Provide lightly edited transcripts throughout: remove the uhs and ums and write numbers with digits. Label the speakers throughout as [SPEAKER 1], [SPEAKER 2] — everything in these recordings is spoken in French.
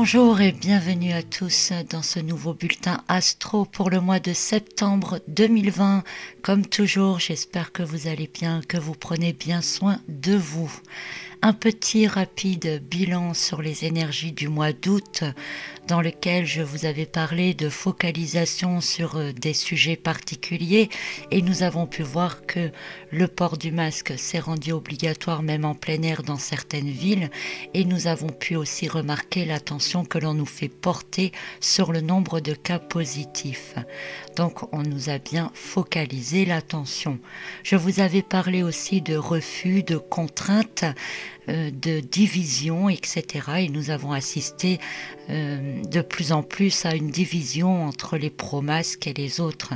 [SPEAKER 1] Bonjour et bienvenue à tous dans ce nouveau bulletin Astro pour le mois de septembre 2020. Comme toujours, j'espère que vous allez bien, que vous prenez bien soin de vous. Un petit rapide bilan sur les énergies du mois d'août dans lequel je vous avais parlé de focalisation sur des sujets particuliers et nous avons pu voir que le port du masque s'est rendu obligatoire même en plein air dans certaines villes et nous avons pu aussi remarquer l'attention que l'on nous fait porter sur le nombre de cas positifs. Donc on nous a bien focalisé l'attention. Je vous avais parlé aussi de refus, de contraintes, de division, etc. Et nous avons assisté de plus en plus à une division entre les pro-masques et les autres,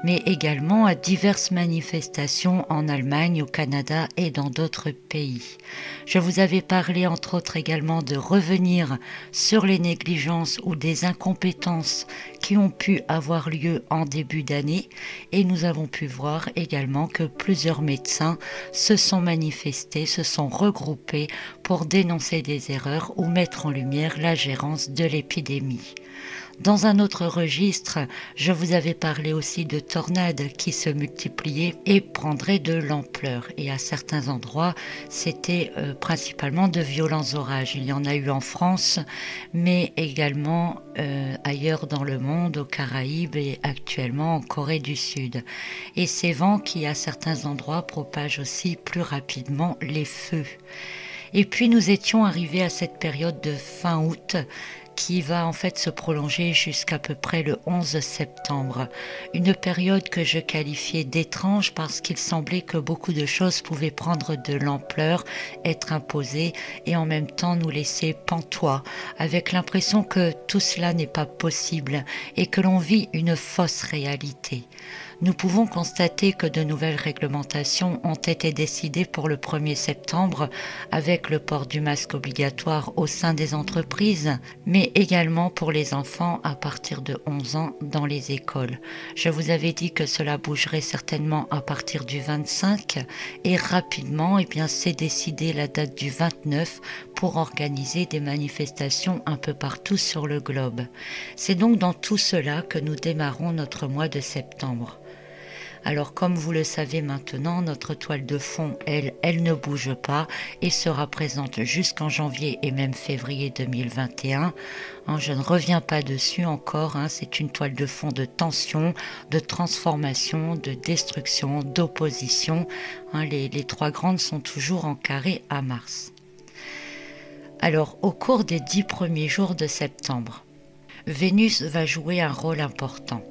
[SPEAKER 1] mais également à diverses manifestations en Allemagne, au Canada et dans d'autres pays. Je vous avais parlé entre autres également de revenir sur les négligences ou des incompétences qui ont pu avoir lieu en début d'année et nous avons pu voir également que plusieurs médecins se sont manifestés, se sont regroupés pour dénoncer des erreurs ou mettre en lumière la gérance de l'épidémie. Dans un autre registre, je vous avais parlé aussi de tornades qui se multipliaient et prendraient de l'ampleur. Et à certains endroits, c'était principalement de violents orages. Il y en a eu en France, mais également ailleurs dans le monde, aux Caraïbes et actuellement en Corée du Sud. Et ces vents qui, à certains endroits, propagent aussi plus rapidement les feux. Et puis nous étions arrivés à cette période de fin août qui va en fait se prolonger jusqu'à peu près le 11 septembre. Une période que je qualifiais d'étrange parce qu'il semblait que beaucoup de choses pouvaient prendre de l'ampleur, être imposées et en même temps nous laisser pantois, avec l'impression que tout cela n'est pas possible et que l'on vit une fausse réalité. Nous pouvons constater que de nouvelles réglementations ont été décidées pour le 1er septembre avec le port du masque obligatoire au sein des entreprises, mais également pour les enfants à partir de 11 ans dans les écoles. Je vous avais dit que cela bougerait certainement à partir du 25 et rapidement, c'est décidé la date du 29 pour organiser des manifestations un peu partout sur le globe. C'est donc dans tout cela que nous démarrons notre mois de septembre. Alors comme vous le savez maintenant, notre toile de fond, elle ne bouge pas et sera présente jusqu'en janvier et même février 2021. Je ne reviens pas dessus encore, c'est une toile de fond de tension, de transformation, de destruction, d'opposition. Les trois grandes sont toujours en carré à Mars. Alors au cours des 10 premiers jours de septembre, Vénus va jouer un rôle important.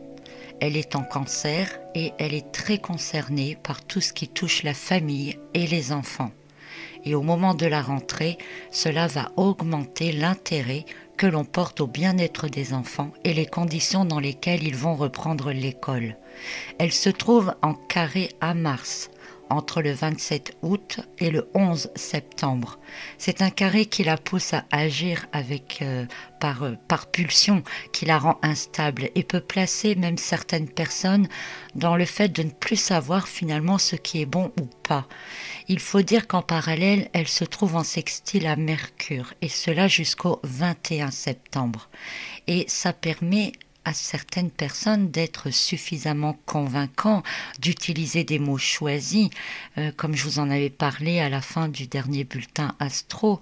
[SPEAKER 1] Elle est en Cancer et elle est très concernée par tout ce qui touche la famille et les enfants. Et au moment de la rentrée, cela va augmenter l'intérêt que l'on porte au bien-être des enfants et les conditions dans lesquelles ils vont reprendre l'école. Elle se trouve en carré à Mars, entre le 27 août et le 11 septembre. C'est un carré qui la pousse à agir par pulsion, qui la rend instable et peut placer même certaines personnes dans le fait de ne plus savoir finalement ce qui est bon ou pas. Il faut dire qu'en parallèle, elle se trouve en sextile à Mercure, et cela jusqu'au 21 septembre. Et ça permet à certaines personnes d'être suffisamment convaincants, d'utiliser des mots choisis, comme je vous en avais parlé à la fin du dernier bulletin Astro,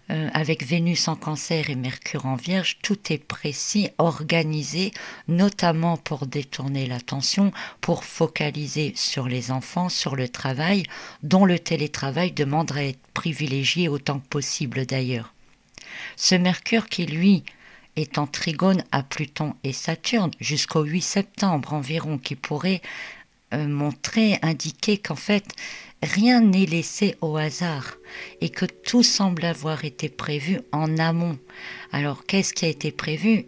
[SPEAKER 1] avec Vénus en Cancer et Mercure en Vierge, tout est précis, organisé, notamment pour détourner l'attention, pour focaliser sur les enfants, sur le travail, dont le télétravail demande à être privilégié autant que possible d'ailleurs. Ce Mercure qui, lui, est en trigone à Pluton et Saturne jusqu'au 8 septembre environ, qui pourrait indiquer qu'en fait rien n'est laissé au hasard et que tout semble avoir été prévu en amont. Alors qu'est-ce qui a été prévu ?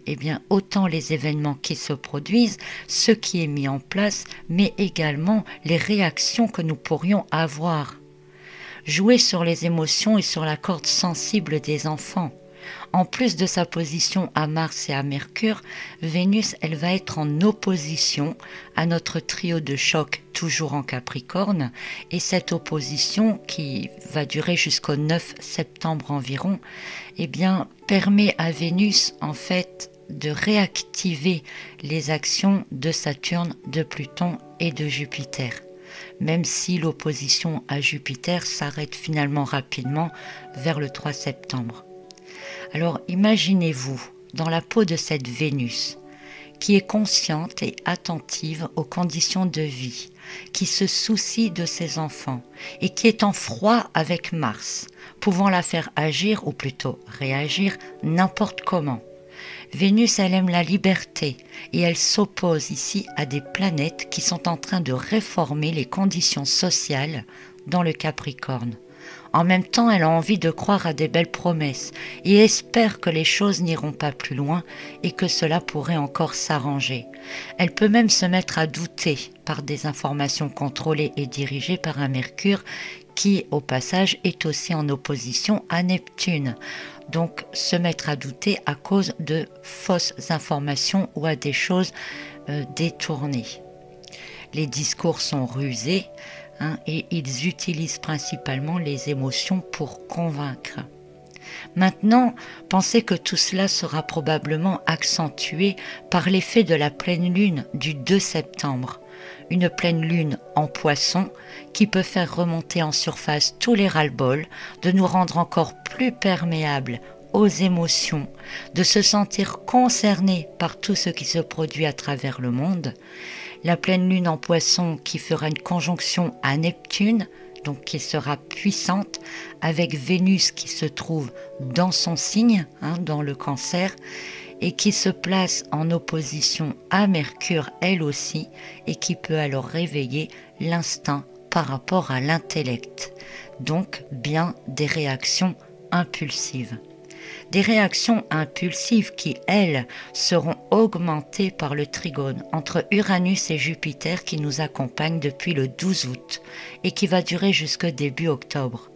[SPEAKER 1] Autant les événements qui se produisent, ce qui est mis en place, mais également les réactions que nous pourrions avoir. Jouer sur les émotions et sur la corde sensible des enfants. En plus de sa position à Mars et à Mercure, Vénus, elle va être en opposition à notre trio de choc toujours en Capricorne, et cette opposition qui va durer jusqu'au 9 septembre environ, eh bien, permet à Vénus en fait de réactiver les actions de Saturne, de Pluton et de Jupiter, même si l'opposition à Jupiter s'arrête finalement rapidement vers le 3 septembre. Alors imaginez-vous dans la peau de cette Vénus qui est consciente et attentive aux conditions de vie, qui se soucie de ses enfants et qui est en froid avec Mars, pouvant la faire agir ou plutôt réagir n'importe comment. Vénus, elle aime la liberté et elle s'oppose ici à des planètes qui sont en train de réformer les conditions sociales dans le Capricorne. En même temps, elle a envie de croire à des belles promesses et espère que les choses n'iront pas plus loin et que cela pourrait encore s'arranger. Elle peut même se mettre à douter par des informations contrôlées et dirigées par un Mercure qui, au passage, est aussi en opposition à Neptune. Donc, se mettre à douter à cause de fausses informations ou à des choses détournées. Les discours sont rusés, et ils utilisent principalement les émotions pour convaincre. Maintenant, pensez que tout cela sera probablement accentué par l'effet de la pleine lune du 2 septembre. Une pleine lune en Poisson qui peut faire remonter en surface tous les ras-le-bol, de nous rendre encore plus perméables aux émotions, de se sentir concernés par tout ce qui se produit à travers le monde. La pleine lune en Poisson qui fera une conjonction à Neptune, donc qui sera puissante, avec Vénus qui se trouve dans son signe, dans le Cancer, et qui se place en opposition à Mercure elle aussi, et qui peut alors réveiller l'instinct par rapport à l'intellect. Donc bien des réactions impulsives. Des réactions impulsives qui, elles, seront augmentées par le trigone entre Uranus et Jupiter qui nous accompagne depuis le 12 août et qui va durer jusqu'au début octobre.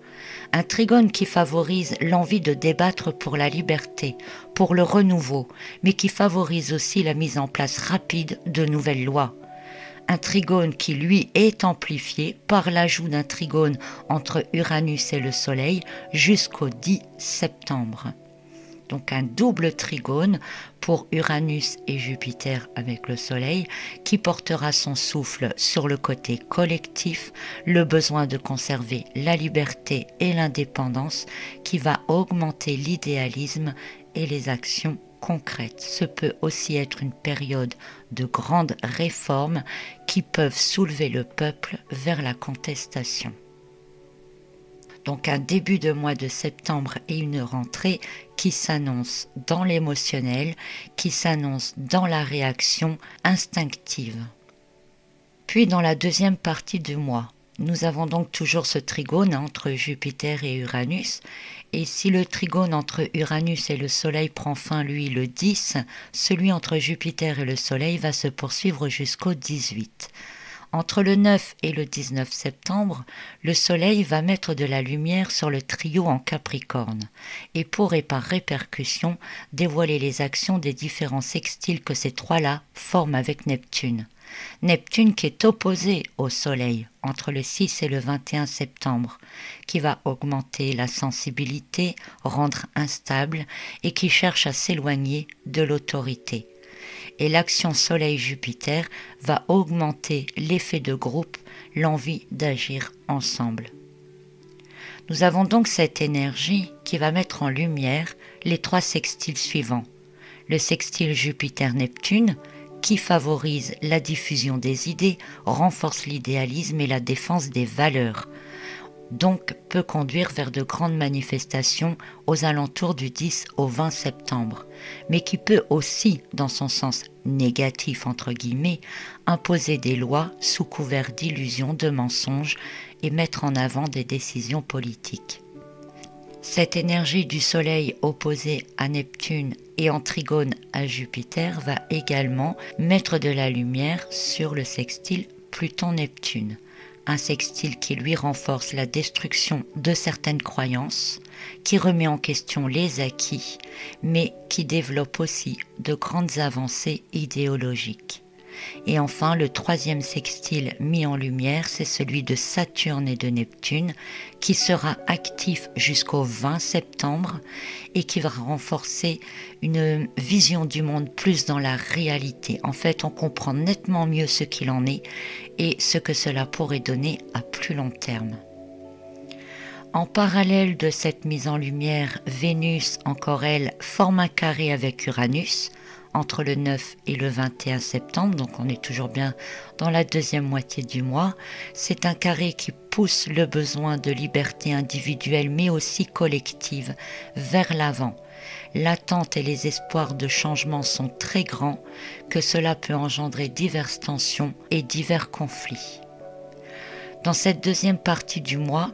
[SPEAKER 1] Un trigone qui favorise l'envie de débattre pour la liberté, pour le renouveau, mais qui favorise aussi la mise en place rapide de nouvelles lois. Un trigone qui, lui, est amplifié par l'ajout d'un trigone entre Uranus et le Soleil jusqu'au 10 septembre. Donc un double trigone pour Uranus et Jupiter avec le Soleil qui portera son souffle sur le côté collectif, le besoin de conserver la liberté et l'indépendance qui va augmenter l'idéalisme et les actions concrètes. Ce peut aussi être une période de grandes réformes qui peuvent soulever le peuple vers la contestation. Donc un début de mois de septembre et une rentrée qui s'annonce dans l'émotionnel, qui s'annonce dans la réaction instinctive. Puis dans la deuxième partie du mois, nous avons donc toujours ce trigone entre Jupiter et Uranus. Et si le trigone entre Uranus et le Soleil prend fin, lui, le 10, celui entre Jupiter et le Soleil va se poursuivre jusqu'au 18. Entre le 9 et le 19 septembre, le Soleil va mettre de la lumière sur le trio en Capricorne et pourrait par répercussion dévoiler les actions des différents sextiles que ces trois-là forment avec Neptune. Neptune qui est opposé au Soleil entre le 6 et le 21 septembre, qui va augmenter la sensibilité, rendre instable et qui cherche à s'éloigner de l'autorité. Et l'action Soleil-Jupiter va augmenter l'effet de groupe, l'envie d'agir ensemble. Nous avons donc cette énergie qui va mettre en lumière les trois sextiles suivants. Le sextile Jupiter-Neptune, qui favorise la diffusion des idées, renforce l'idéalisme et la défense des valeurs, donc peut conduire vers de grandes manifestations aux alentours du 10 au 20 septembre, mais qui peut aussi, dans son sens négatif entre guillemets, imposer des lois sous couvert d'illusions, de mensonges et mettre en avant des décisions politiques. Cette énergie du Soleil opposée à Neptune et en trigone à Jupiter va également mettre de la lumière sur le sextile Pluton-Neptune, un sextile qui lui renforce la destruction de certaines croyances, qui remet en question les acquis, mais qui développe aussi de grandes avancées idéologiques. Et enfin, le troisième sextile mis en lumière, c'est celui de Saturne et de Neptune, qui sera actif jusqu'au 20 septembre et qui va renforcer une vision du monde plus dans la réalité. En fait, on comprend nettement mieux ce qu'il en est et ce que cela pourrait donner à plus long terme. En parallèle de cette mise en lumière, Vénus, encore elle, forme un carré avec Uranus, entre le 9 et le 21 septembre, donc on est toujours bien dans la deuxième moitié du mois. C'est un carré qui pousse le besoin de liberté individuelle mais aussi collective vers l'avant. L'attente et les espoirs de changement sont très grands, que cela peut engendrer diverses tensions et divers conflits. Dans cette deuxième partie du mois,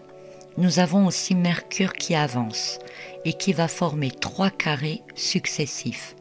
[SPEAKER 1] nous avons aussi Mercure qui avance et qui va former 3 carrés successifs.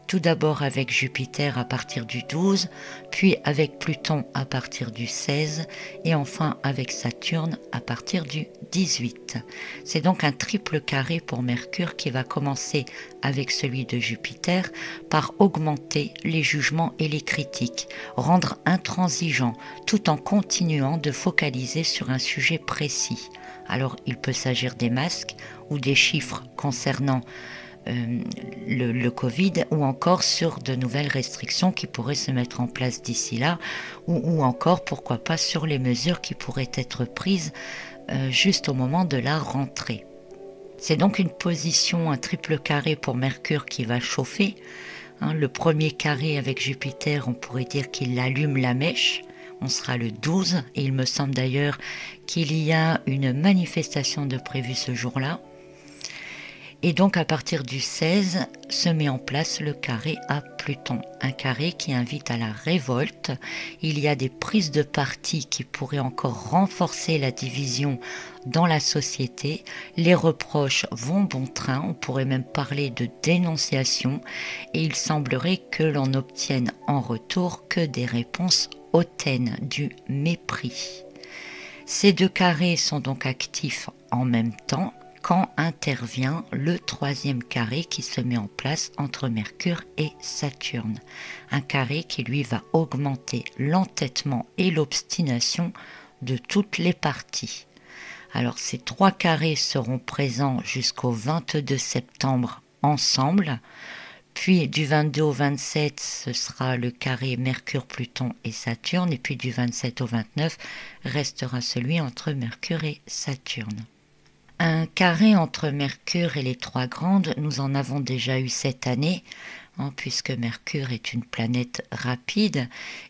[SPEAKER 1] Tout d'abord avec Jupiter à partir du 12, puis avec Pluton à partir du 16 et enfin avec Saturne à partir du 18. C'est donc un triple carré pour Mercure qui va commencer avec celui de Jupiter par augmenter les jugements et les critiques, rendre intransigeant tout en continuant de focaliser sur un sujet précis. Alors il peut s'agir des masques ou des chiffres concernant le Covid ou encore sur de nouvelles restrictions qui pourraient se mettre en place d'ici là ou encore pourquoi pas sur les mesures qui pourraient être prises juste au moment de la rentrée. C'est donc une position, un triple carré pour Mercure qui va chauffer. Le premier carré avec Jupiter, on pourrait dire qu'il allume la mèche. On sera le 12 et il me semble d'ailleurs qu'il y a une manifestation de prévue ce jour-là. Et donc à partir du 16 se met en place le carré à Pluton, un carré qui invite à la révolte. Il y a des prises de parti qui pourraient encore renforcer la division dans la société. Les reproches vont bon train, on pourrait même parler de dénonciation et il semblerait que l'on n'obtienne en retour que des réponses hautaines, du mépris. Ces 2 carrés sont donc actifs en même temps quand intervient le troisième carré qui se met en place entre Mercure et Saturne. Un carré qui lui va augmenter l'entêtement et l'obstination de toutes les parties. Alors ces 3 carrés seront présents jusqu'au 22 septembre ensemble, puis du 22 au 27 ce sera le carré Mercure, Pluton et Saturne, et puis du 27 au 29 restera celui entre Mercure et Saturne. Un carré entre Mercure et les 3 grandes, nous en avons déjà eu cette année, puisque Mercure est une planète rapide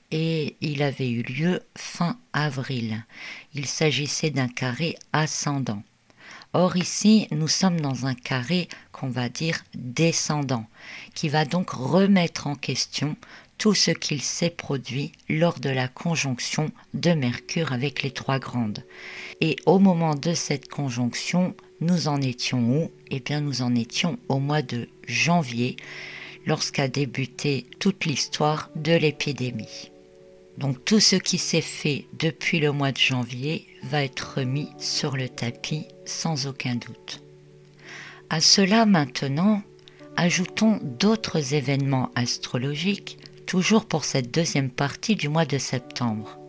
[SPEAKER 1] et il avait eu lieu fin avril. Il s'agissait d'un carré ascendant. Or ici, nous sommes dans un carré qu'on va dire descendant, qui va donc remettre en question tout ce qu'il s'est produit lors de la conjonction de Mercure avec les 3 grandes. Et au moment de cette conjonction, nous en étions où? Eh bien, nous en étions au mois de janvier, lorsqu'a débuté toute l'histoire de l'épidémie. Donc tout ce qui s'est fait depuis le mois de janvier va être remis sur le tapis sans aucun doute. À cela maintenant, ajoutons d'autres événements astrologiques, toujours pour cette deuxième partie du mois de septembre.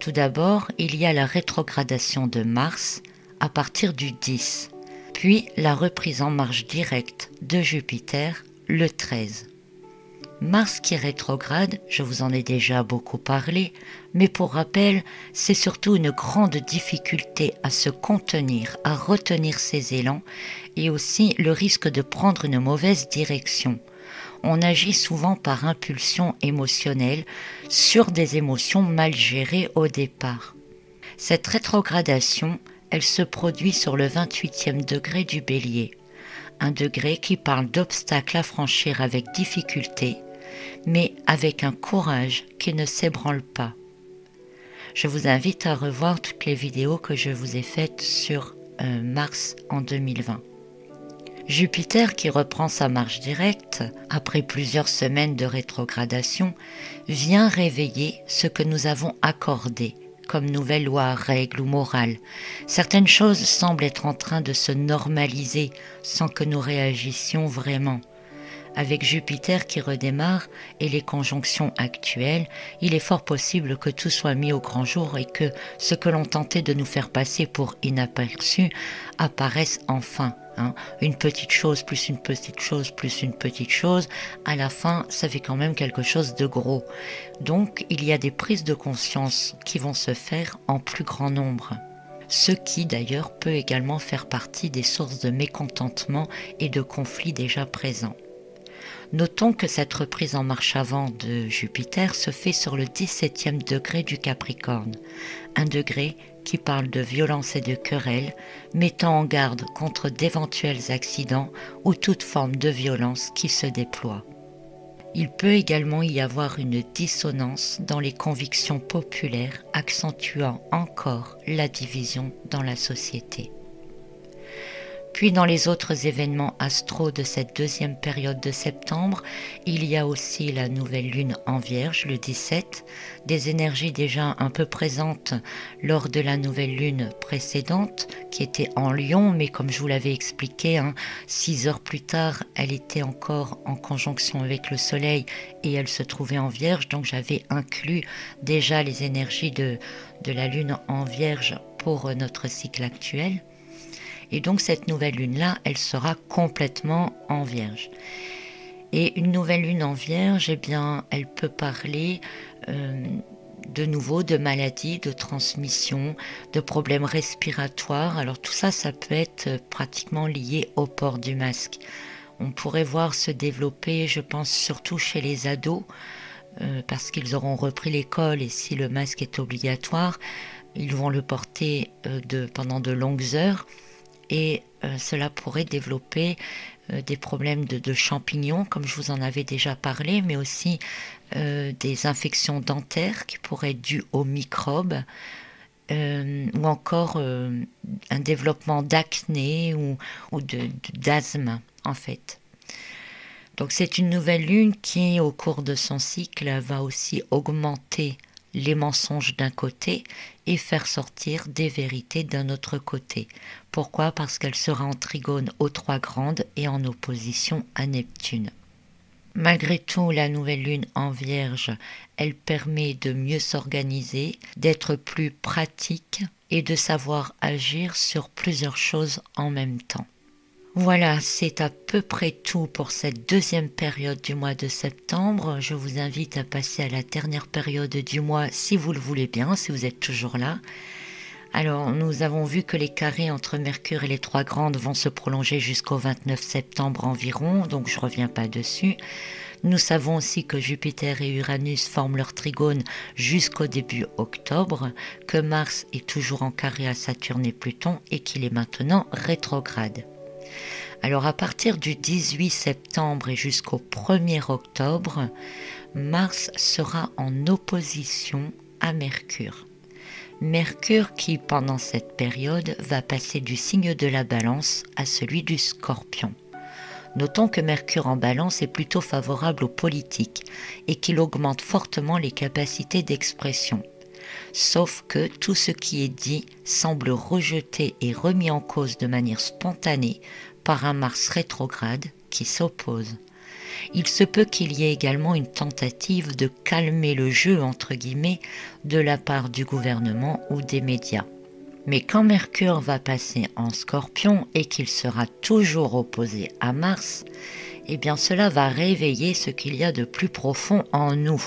[SPEAKER 1] Tout d'abord, il y a la rétrogradation de Mars à partir du 10, puis la reprise en marche directe de Jupiter le 13. Mars qui rétrograde, je vous en ai déjà beaucoup parlé, mais pour rappel, c'est surtout une grande difficulté à se contenir, à retenir ses élans et aussi le risque de prendre une mauvaise direction. On agit souvent par impulsion émotionnelle sur des émotions mal gérées au départ. Cette rétrogradation, elle se produit sur le 28e degré du Bélier, un degré qui parle d'obstacles à franchir avec difficulté, mais avec un courage qui ne s'ébranle pas. Je vous invite à revoir toutes les vidéos que je vous ai faites sur Mars en 2020. Jupiter, qui reprend sa marche directe, après plusieurs semaines de rétrogradation, vient réveiller ce que nous avons accordé comme nouvelle loi, règle ou morale. Certaines choses semblent être en train de se normaliser sans que nous réagissions vraiment. Avec Jupiter qui redémarre et les conjonctions actuelles, il est fort possible que tout soit mis au grand jour et que ce que l'on tentait de nous faire passer pour inaperçu apparaisse enfin. Une petite chose, plus une petite chose, plus une petite chose, à la fin, ça fait quand même quelque chose de gros. Donc, il y a des prises de conscience qui vont se faire en plus grand nombre. Ce qui, d'ailleurs, peut également faire partie des sources de mécontentement et de conflits déjà présents. Notons que cette reprise en marche avant de Jupiter se fait sur le 17e degré du Capricorne, un degré qui parle de violence et de querelle, mettant en garde contre d'éventuels accidents ou toute forme de violence qui se déploie. Il peut également y avoir une dissonance dans les convictions populaires, accentuant encore la division dans la société. Puis dans les autres événements astro de cette deuxième période de septembre, il y a aussi la nouvelle lune en Vierge, le 17, des énergies déjà un peu présentes lors de la nouvelle lune précédente, qui était en Lion, mais comme je vous l'avais expliqué, 6 heures plus tard, elle était encore en conjonction avec le Soleil et elle se trouvait en Vierge, donc j'avais inclus déjà les énergies de la lune en Vierge pour notre cycle actuel. Et donc cette nouvelle lune-là, elle sera complètement en Vierge. Et une nouvelle lune en Vierge, eh bien, elle peut parler de nouveau de maladies, de transmission, de problèmes respiratoires. Alors tout ça, ça peut être pratiquement lié au port du masque. On pourrait voir se développer, je pense, surtout chez les ados, parce qu'ils auront repris l'école et si le masque est obligatoire, ils vont le porter pendant de longues heures. Et cela pourrait développer des problèmes de champignons, comme je vous en avais déjà parlé, mais aussi des infections dentaires qui pourraient être dues aux microbes, ou encore un développement d'acné ou d'asthme, en fait. Donc c'est une nouvelle lune qui, au cours de son cycle, va aussi augmenter les mensonges d'un côté et faire sortir des vérités d'un autre côté. Pourquoi ? Parce qu'elle sera en trigone aux 3 grandes et en opposition à Neptune. Malgré tout, la nouvelle lune en Vierge, elle permet de mieux s'organiser, d'être plus pratique et de savoir agir sur plusieurs choses en même temps. Voilà, c'est à peu près tout pour cette deuxième période du mois de septembre. Je vous invite à passer à la dernière période du mois si vous le voulez bien, si vous êtes toujours là. Alors, nous avons vu que les carrés entre Mercure et les 3 grandes vont se prolonger jusqu'au 29 septembre environ, donc je ne reviens pas dessus. Nous savons aussi que Jupiter et Uranus forment leur trigone jusqu'au début octobre, que Mars est toujours en carré à Saturne et Pluton et qu'il est maintenant rétrograde. Alors à partir du 18 septembre et jusqu'au 1er octobre, Mars sera en opposition à Mercure. Mercure qui, pendant cette période, va passer du signe de la Balance à celui du Scorpion. Notons que Mercure en Balance est plutôt favorable aux politiques et qu'il augmente fortement les capacités d'expression. Sauf que tout ce qui est dit semble rejeté et remis en cause de manière spontanée par un Mars rétrograde qui s'oppose. Il se peut qu'il y ait également une tentative de calmer le jeu, entre guillemets, de la part du gouvernement ou des médias. Mais quand Mercure va passer en Scorpion et qu'il sera toujours opposé à Mars, eh bien cela va réveiller ce qu'il y a de plus profond en nous.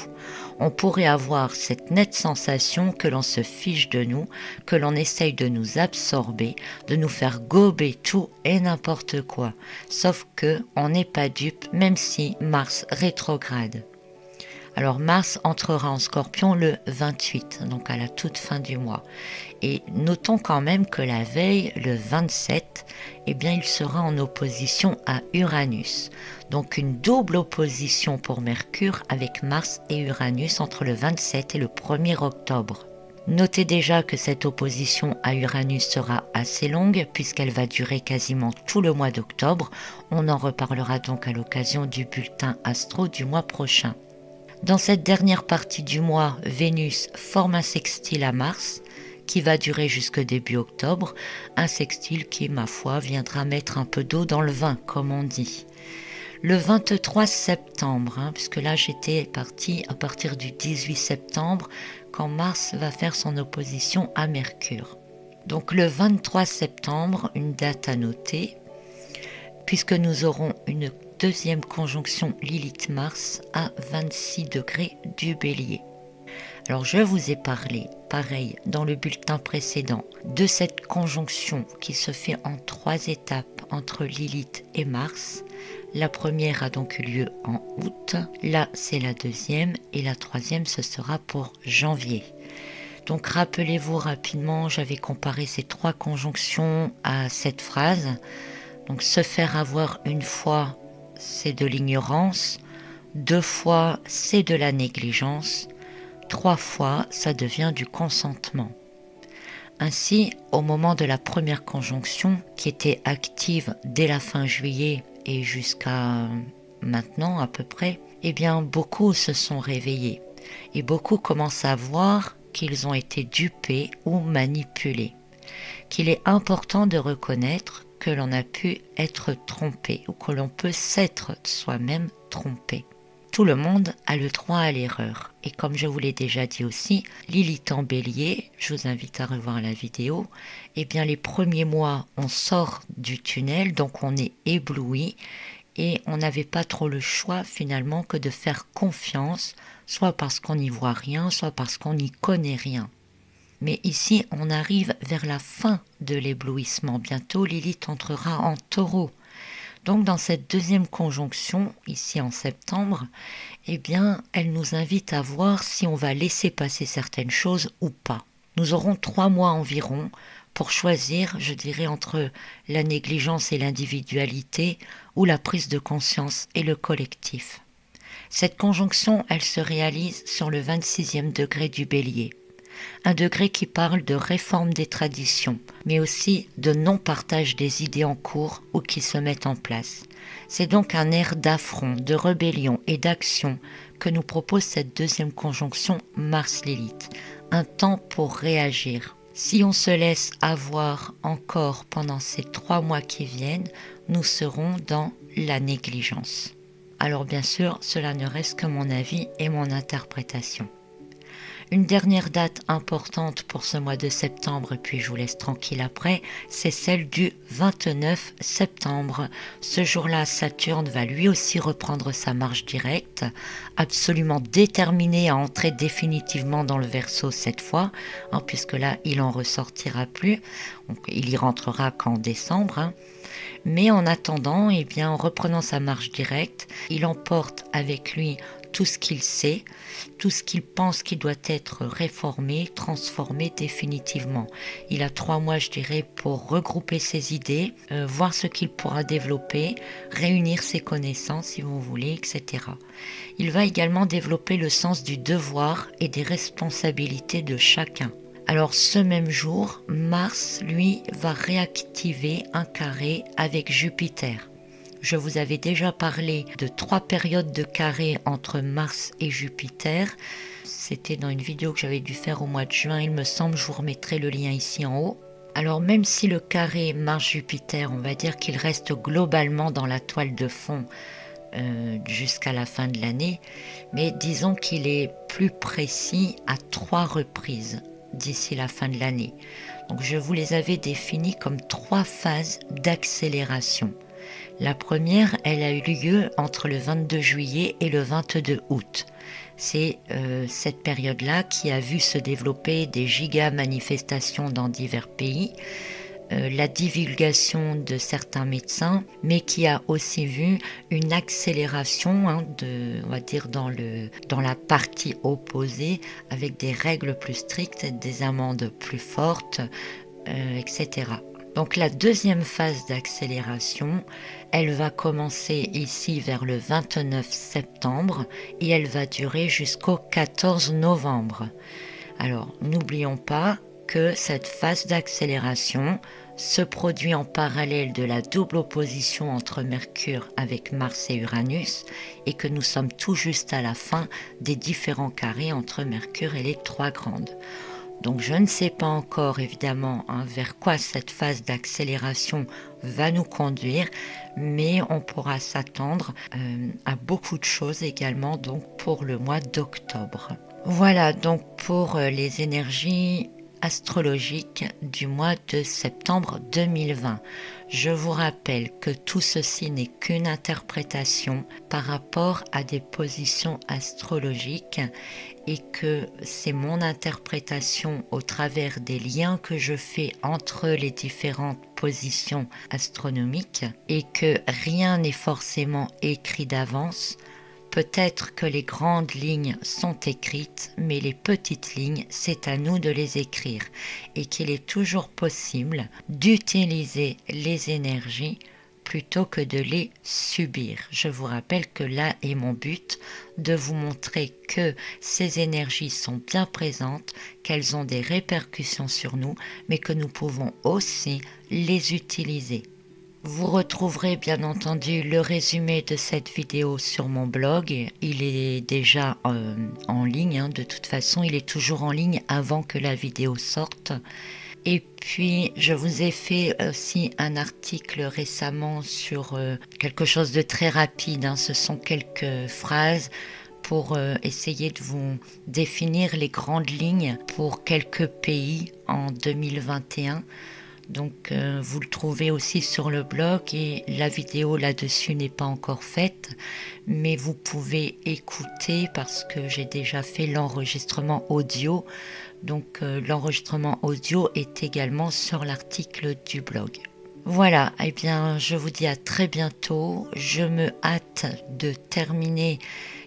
[SPEAKER 1] On pourrait avoir cette nette sensation que l'on se fiche de nous, que l'on essaye de nous absorber, de nous faire gober tout et n'importe quoi. Sauf que on n'est pas dupe, même si Mars rétrograde. Alors Mars entrera en Scorpion le 28, donc à la toute fin du mois. Et notons quand même que la veille, le 27, eh bien il sera en opposition à Uranus. Donc une double opposition pour Mercure avec Mars et Uranus entre le 27 et le 1er octobre. Notez déjà que cette opposition à Uranus sera assez longue puisqu'elle va durer quasiment tout le mois d'octobre. On en reparlera donc à l'occasion du bulletin astro du mois prochain. Dans cette dernière partie du mois, Vénus forme un sextile à Mars qui va durer jusque début octobre, un sextile qui, ma foi, viendra mettre un peu d'eau dans le vin, comme on dit. Le 23 septembre, puisque là j'étais partie à partir du 18 septembre, quand Mars va faire son opposition à Mercure. Donc le 23 septembre, une date à noter, puisque nous aurons une deuxième conjonction Lilith-Mars à 26 degrés du Bélier. Alors je vous ai parlé, pareil, dans le bulletin précédent, de cette conjonction qui se fait en 3 étapes entre Lilith et Mars. La première a donc eu lieu en août, là c'est la deuxième et la troisième ce sera pour janvier. Donc rappelez-vous rapidement, j'avais comparé ces 3 conjonctions à cette phrase. Donc se faire avoir une fois, c'est de l'ignorance, 2 fois, c'est de la négligence, 3 fois, ça devient du consentement. Ainsi, au moment de la première conjonction, qui était active dès la fin juillet et jusqu'à maintenant à peu près, eh bien beaucoup se sont réveillés et beaucoup commencent à voir qu'ils ont été dupés ou manipulés, qu'il est important de reconnaître que l'on a pu être trompé ou que l'on peut s'être soi-même trompé. Tout le monde a le droit à l'erreur. Et comme je vous l'ai déjà dit aussi, Lilith en Bélier, je vous invite à revoir la vidéo, eh bien les premiers mois, on sort du tunnel, donc on est ébloui et on n'avait pas trop le choix finalement que de faire confiance, soit parce qu'on n'y voit rien, soit parce qu'on n'y connaît rien. Mais ici, on arrive vers la fin de l'éblouissement. Bientôt, Lilith entrera en Taureau. Donc dans cette deuxième conjonction, ici en septembre, eh bien, elle nous invite à voir si on va laisser passer certaines choses ou pas. Nous aurons 3 mois environ pour choisir, je dirais, entre la négligence et l'individualité ou la prise de conscience et le collectif. Cette conjonction, elle se réalise sur le 26e degré du Bélier. Un degré qui parle de réforme des traditions, mais aussi de non-partage des idées en cours ou qui se mettent en place. C'est donc un air d'affront, de rébellion et d'action que nous propose cette deuxième conjonction Mars-Lilith, un temps pour réagir. Si on se laisse avoir encore pendant ces 3 mois qui viennent, nous serons dans la négligence. Alors bien sûr, cela ne reste que mon avis et mon interprétation. Une dernière date importante pour ce mois de septembre, et puis je vous laisse tranquille après, c'est celle du 29 septembre. Ce jour-là, Saturne va lui aussi reprendre sa marche directe, absolument déterminé à entrer définitivement dans le Verseau cette fois, puisque là, il en ressortira plus. Donc, il y rentrera qu'en décembre. Mais en attendant, eh bien, en reprenant sa marche directe, il emporte avec lui tout ce qu'il sait, tout ce qu'il pense qui doit être réformé, transformé définitivement. Il a 3 mois, je dirais, pour regrouper ses idées, voir ce qu'il pourra développer, réunir ses connaissances, si vous voulez, etc. Il va également développer le sens du devoir et des responsabilités de chacun. Alors ce même jour, Mars, lui, va réactiver un carré avec Jupiter. Je vous avais déjà parlé de 3 périodes de carré entre Mars et Jupiter. C'était dans une vidéo que j'avais dû faire au mois de juin, il me semble, je vous remettrai le lien ici en haut. Alors même si le carré Mars-Jupiter, on va dire qu'il reste globalement dans la toile de fond jusqu'à la fin de l'année, mais disons qu'il est plus précis à 3 reprises d'ici la fin de l'année. Donc je vous les avais définis comme 3 phases d'accélération. La première, elle a eu lieu entre le 22 juillet et le 22 août. C'est cette période-là qui a vu se développer des giga-manifestations dans divers pays, la divulgation de certains médecins, mais qui a aussi vu une accélération, on va dire dans la partie opposée, avec des règles plus strictes, des amendes plus fortes, etc. Donc la deuxième phase d'accélération, elle va commencer ici vers le 29 septembre et elle va durer jusqu'au 14 novembre. Alors n'oublions pas que cette phase d'accélération se produit en parallèle de la double opposition entre Mercure avec Mars et Uranus et que nous sommes tout juste à la fin des différents carrés entre Mercure et les trois grandes. Donc je ne sais pas encore évidemment vers quoi cette phase d'accélération va nous conduire, mais on pourra s'attendre à beaucoup de choses également donc pour le mois d'octobre. Voilà donc pour les énergies astrologique du mois de septembre 2020. Je vous rappelle que tout ceci n'est qu'une interprétation par rapport à des positions astrologiques et que c'est mon interprétation au travers des liens que je fais entre les différentes positions astronomiques et que rien n'est forcément écrit d'avance. Peut-être que les grandes lignes sont écrites, mais les petites lignes, c'est à nous de les écrire et qu'il est toujours possible d'utiliser les énergies plutôt que de les subir. Je vous rappelle que là est mon but, de vous montrer que ces énergies sont bien présentes, qu'elles ont des répercussions sur nous, mais que nous pouvons aussi les utiliser. Vous retrouverez bien entendu le résumé de cette vidéo sur mon blog. Il est déjà en ligne, de toute façon il est toujours en ligne avant que la vidéo sorte. Et puis je vous ai fait aussi un article récemment sur quelque chose de très rapide, ce sont quelques phrases pour essayer de vous définir les grandes lignes pour quelques pays en 2021. Donc vous le trouvez aussi sur le blog et la vidéo là-dessus n'est pas encore faite, mais vous pouvez écouter parce que j'ai déjà fait l'enregistrement audio. Donc l'enregistrement audio est également sur l'article du blog. Voilà, eh bien je vous dis à très bientôt. Je me hâte de terminer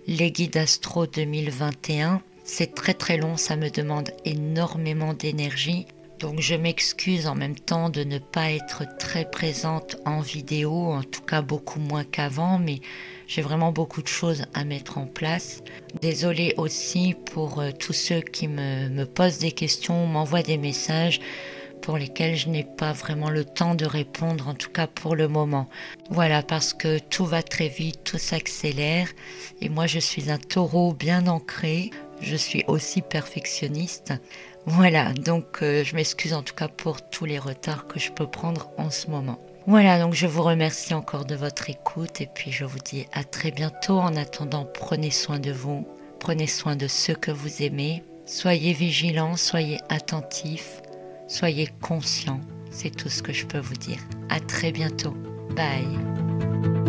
[SPEAKER 1] les guides astro 2021. C'est très très long, ça me demande énormément d'énergie. Donc je m'excuse en même temps de ne pas être très présente en vidéo, en tout cas beaucoup moins qu'avant, mais j'ai vraiment beaucoup de choses à mettre en place. Désolée aussi pour tous ceux qui me posent des questions ou m'envoient des messages pour lesquels je n'ai pas vraiment le temps de répondre, en tout cas pour le moment. Voilà, parce que tout va très vite, tout s'accélère, et moi je suis un taureau bien ancré, je suis aussi perfectionniste. Voilà, donc je m'excuse en tout cas pour tous les retards que je peux prendre en ce moment. Voilà, donc je vous remercie encore de votre écoute et puis je vous dis à très bientôt. En attendant, prenez soin de vous, prenez soin de ceux que vous aimez. Soyez vigilants, soyez attentifs, soyez conscients. C'est tout ce que je peux vous dire. À très bientôt. Bye.